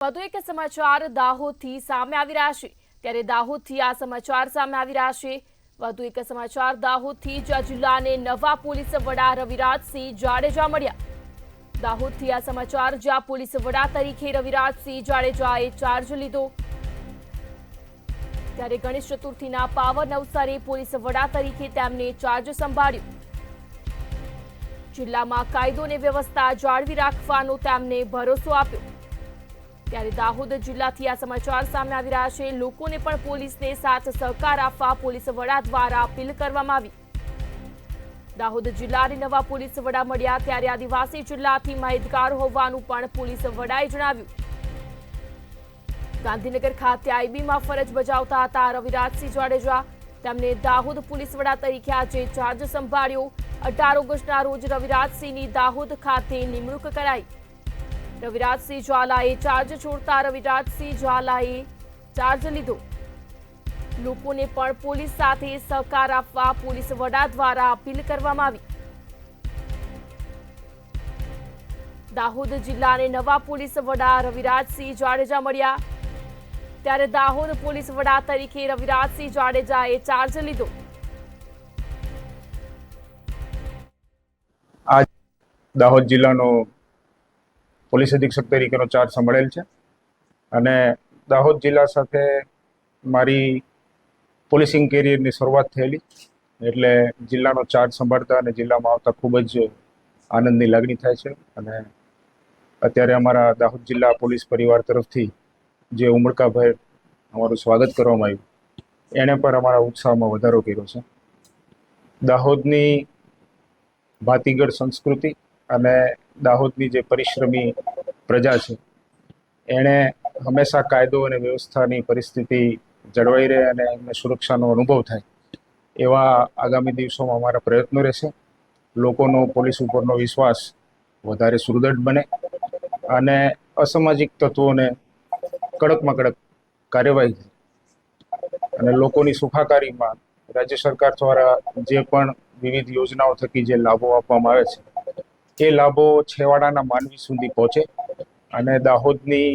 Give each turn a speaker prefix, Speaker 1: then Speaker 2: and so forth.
Speaker 1: વધુ એક સમાચાર દાહોદથી સામે આવી રહ્યા છે ત્યારે દાહોદથી આ સમાચાર સામે આવી રહ્યા છે વધુ એક સમાચાર દાહોદથી જ્યાં જિલ્લાને નવા પોલીસ વડા રવિરાજસિંહ જાડેજા મળ્યા દાહોદથી આ સમાચાર જ્યાં પોલીસ વડા તરીકે રવિરાજસિંહ જાડેજાએ ચાર્જ લીધો ત્યારે ગણેશ ચતુર્થીના પાવન અવસરે પોલીસ વડા તરીકે તેમને ચાર્જ સંભાળ્યો જિલ્લામાં કાયદો અને વ્યવસ્થા જાળવી રાખવાનો તેમને ભરોસો આપ્યો ત્યારે દાહોદ જિલ્લાથી આ સમાચાર સામે આવી રહ્યા છે લોકોને પણ પોલીસને સાથ સહકાર આપવા પોલીસ વડા દ્વારા અપીલ કરવામાં આવી દાહોદ જિલ્લાને નવા પોલીસ વડા મળ્યા ત્યારે આદિવાસી જિલ્લાથી માહિતગાર હોવાનું પણ પોલીસ વડાએ જણાવ્યું ગાંધીનગર ખાતે આઈબીમાં ફરજ બજાવતા હતા રવિરાજસિંહ જાડેજા તેમને દાહોદ પોલીસ વડા તરીકે આજે ચાર્જ સંભાળ્યો 18 ઓગસ્ટના રોજ રવિરાજસિંહની દાહોદ ખાતે નિમણૂક કરાઈ રવિરાજસિંહ જ્વાલાએ ચાર્જ છોડતા રવિરાજસિંહ જ્વાલાએ ચાર્જ લીધો લોકોને પણ પોલીસ સાથે સહકાર આપવા પોલીસ વડા દ્વારા અપીલ કરવામાં આવી દાહોદ જિલ્લાને નવા પોલીસ વડા રવિરાજસિંહ જાડેજા મળ્યા ત્યારે દાહોદ પોલીસ વડા તરીકે રવિરાજસિંહ જાડેજાએ ચાર્જ લીધો
Speaker 2: આજ દાહોદ જિલ્લાનો પોલીસ અધિક્ષક તરીકેનો ચાર્જ સંભાળેલ છે અને દાહોદ જિલ્લા સાથે મારી પોલીસિંગ કેરિયરની શરૂઆત થયેલી એટલે જિલ્લાનો ચાર્જ સંભાળતા અને જિલ્લામાં આવતા ખૂબ જ આનંદની લાગણી થાય છે અને અત્યારે અમારા દાહોદ જિલ્લા પોલીસ પરિવાર તરફથી જે ઉમળકાભેર અમારું સ્વાગત કરવામાં આવ્યું એણે પણ અમારા ઉત્સાહમાં વધારો કર્યો છે દાહોદની ભાતીગળ સંસ્કૃતિ અને દાહોદની જે પરિશ્રમી પ્રજા છે એણે હંમેશા કાયદો અને વ્યવસ્થાની પરિસ્થિતિ જળવાઈ રહે અને એમને સુરક્ષાનો અનુભવ થાય એવા આગામી દિવસોમાં અમારા પ્રયત્નો રહેશે લોકોનો પોલીસ ઉપરનો વિશ્વાસ વધારે સુદૃઢ બને અને અસામાજિક તત્વોને કડકમાં કડક કાર્યવાહી થાય અને લોકોની સુખાકારીમાં રાજ્ય સરકાર દ્વારા જે પણ વિવિધ યોજનાઓ થકી જે લાભો આપવામાં આવે છે એ લાભો છેવાડાના માનવી સુધી પહોંચે અને દાહોદની